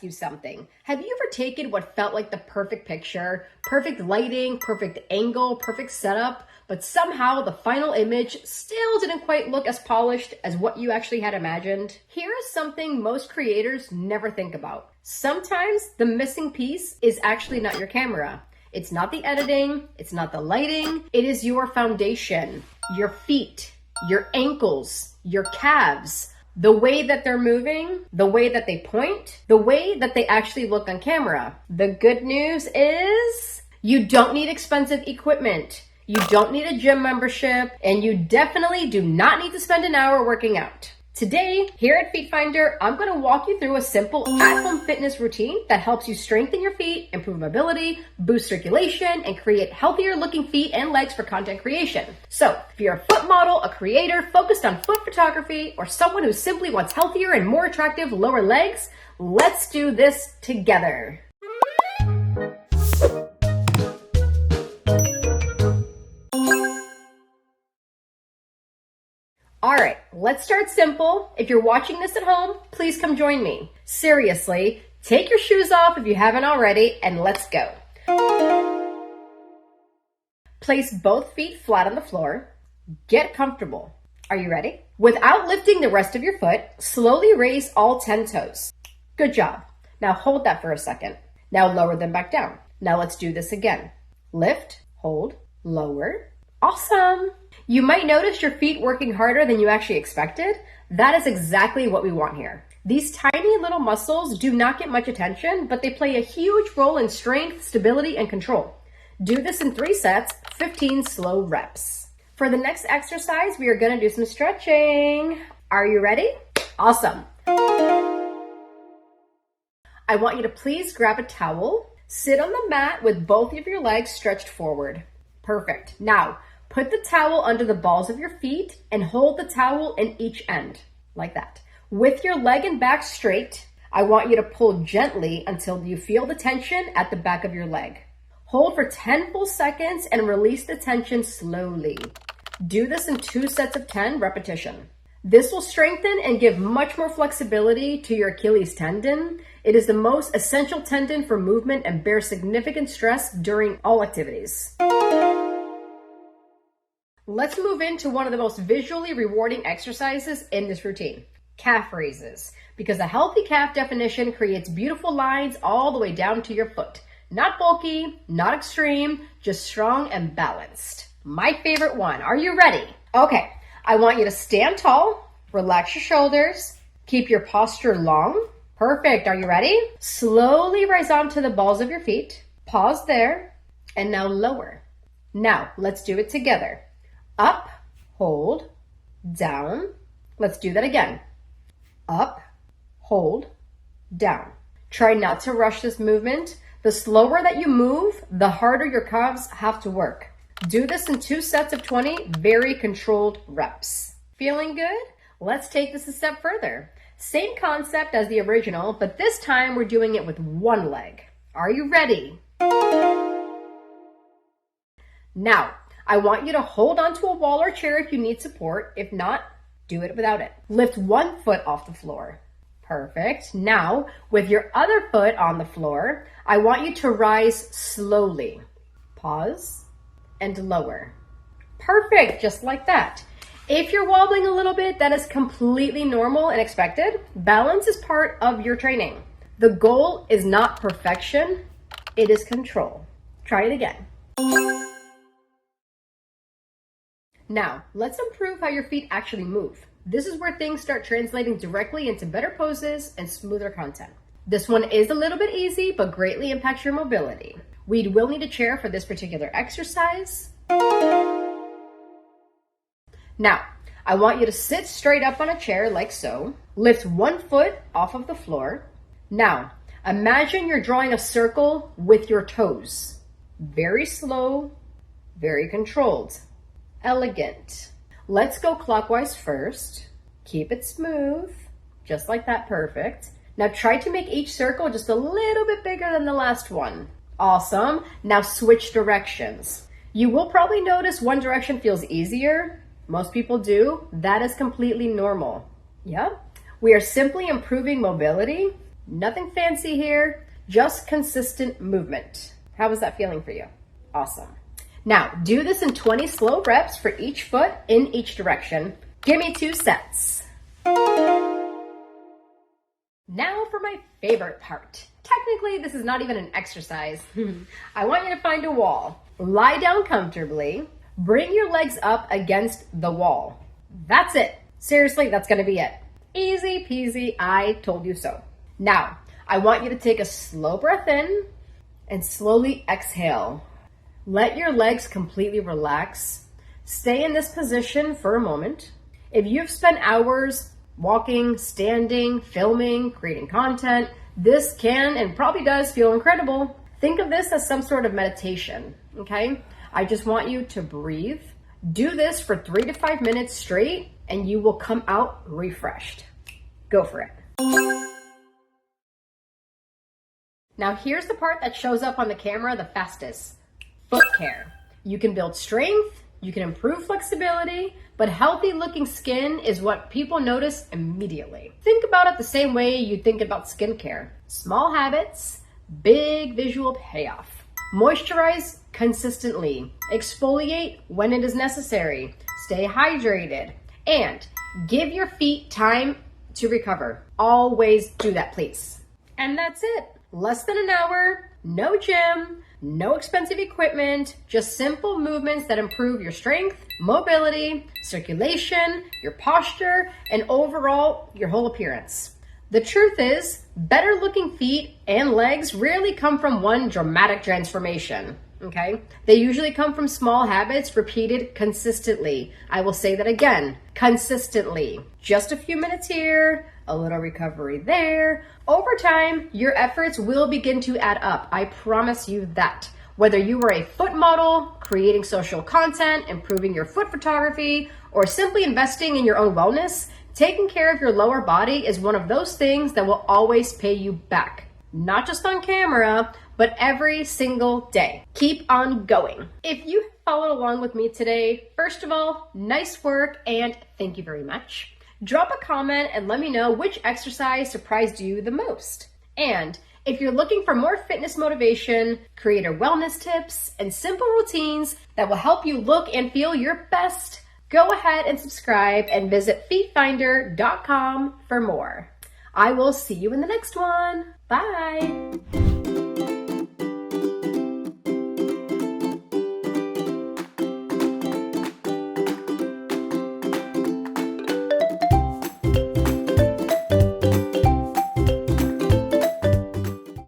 you something. Have you ever taken what felt like the perfect picture, perfect lighting, perfect angle, perfect setup, but somehow the final image still didn't quite look as polished as what you actually had imagined? Here is something most creators never think about. Sometimes the missing piece is actually not your camera. It's not the editing, it's not the lighting, it is your foundation, your feet, your ankles, your calves, the way that they're moving, the way that they point, the way that they actually look on camera. The good news is you don't need expensive equipment. You don't need a gym membership, and you definitely do not need to spend an hour working out. Today, here at FeetFinder, I'm going to walk you through a simple at-home fitness routine that helps you strengthen your feet, improve mobility, boost circulation, and create healthier looking feet and legs for content creation. So, if you're a foot model, a creator focused on foot photography, or someone who simply wants healthier and more attractive lower legs, let's do this together. All right, let's start simple. If you're watching this at home, please come join me. Seriously, take your shoes off if you haven't already, and let's go. Place both feet flat on the floor. Get comfortable. Are you ready? Without lifting the rest of your foot, slowly raise all 10 toes. Good job. Now hold that for a second. Now lower them back down. Now let's do this again. Lift, hold, lower. Awesome. You might notice your feet working harder than you actually expected. That is exactly what we want here. These tiny little muscles do not get much attention, but they play a huge role in strength, stability, and control. Do this in 3 sets, 15 slow reps. For the next exercise, we are going to do some stretching. Are you ready? Awesome. I want you to please grab a towel. Sit on the mat with both of your legs stretched forward. Perfect. Now, put the towel under the balls of your feet and hold the towel in each end, like that. With your leg and back straight, I want you to pull gently until you feel the tension at the back of your leg. Hold for 10 full seconds and release the tension slowly. Do this in 2 sets of 10 repetition. This will strengthen and give much more flexibility to your Achilles tendon. It is the most essential tendon for movement and bears significant stress during all activities. Let's move into one of the most visually rewarding exercises in this routine, calf raises, because a healthy calf definition creates beautiful lines all the way down to your foot. Not bulky, not extreme, just strong and balanced. My favorite one. Are you ready? Okay, I want you to stand tall, relax your shoulders, keep your posture long. Perfect. Are you ready? Slowly rise onto the balls of your feet. Pause there, and now lower. Now, let's do it together. Up, hold, down. Let's do that again. Up, hold, down. Try not to rush this movement. The slower that you move, the harder your calves have to work. Do this in 2 sets of 20 very controlled reps. Feeling good? Let's take this a step further. Same concept as the original, but this time we're doing it with one leg. Are you ready? Now, I want you to hold onto a wall or chair if you need support. If not, do it without it. Lift 1 foot off the floor. Perfect. Now, with your other foot on the floor, I want you to rise slowly. Pause and lower. Perfect, just like that. If you're wobbling a little bit, that is completely normal and expected. Balance is part of your training. The goal is not perfection, it is control. Try it again. Now, let's improve how your feet actually move. This is where things start translating directly into better poses and smoother content. This one is a little bit easy, but greatly impacts your mobility. We will need a chair for this particular exercise. Now, I want you to sit straight up on a chair like so. Lift 1 foot off of the floor. Now, imagine you're drawing a circle with your toes. Very slow, very controlled. Elegant. Let's go clockwise first. Keep it smooth, just like that. Perfect. Now try to make each circle just a little bit bigger than the last one. Awesome. Now switch directions. You will probably notice one direction feels easier. Most people do. That is completely normal. Yeah. We are simply improving mobility. Nothing fancy here, just consistent movement. How was that feeling for you? Awesome. Now, do this in 20 slow reps for each foot in each direction. Give me 2 sets. Now for my favorite part. Technically, this is not even an exercise. I want you to find a wall. Lie down comfortably. Bring your legs up against the wall. That's it. Seriously, that's gonna be it. Easy peasy, I told you so. Now, I want you to take a slow breath in and slowly exhale. Let your legs completely relax. Stay in this position for a moment. If you've spent hours walking, standing, filming, creating content, this can and probably does feel incredible. Think of this as some sort of meditation, okay? I just want you to breathe. Do this for 3 to 5 minutes straight and you will come out refreshed. Go for it. Now here's the part that shows up on the camera the fastest. Foot care. You can build strength, you can improve flexibility, but healthy looking skin is what people notice immediately. Think about it the same way you think about skincare. Small habits, big visual payoff. Moisturize consistently. Exfoliate when it is necessary. Stay hydrated. And give your feet time to recover. Always do that, please. And that's it. Less than an hour, no gym, no expensive equipment, just simple movements that improve your strength, mobility, circulation, your posture, and overall, your whole appearance. The truth is, better looking feet and legs rarely come from one dramatic transformation, okay? They usually come from small habits repeated consistently. I will say that again, consistently. Just a few minutes here, a little recovery there. Over time, your efforts will begin to add up. I promise you that. Whether you were a foot model, creating social content, improving your foot photography, or simply investing in your own wellness, taking care of your lower body is one of those things that will always pay you back. Not just on camera, but every single day. Keep on going. If you followed along with me today, first of all, nice work and thank you very much. Drop a comment and let me know which exercise surprised you the most. And if you're looking for more fitness motivation, creator wellness tips, and simple routines that will help you look and feel your best, go ahead and subscribe and visit FeetFinder.com for more. I will see you in the next one. Bye.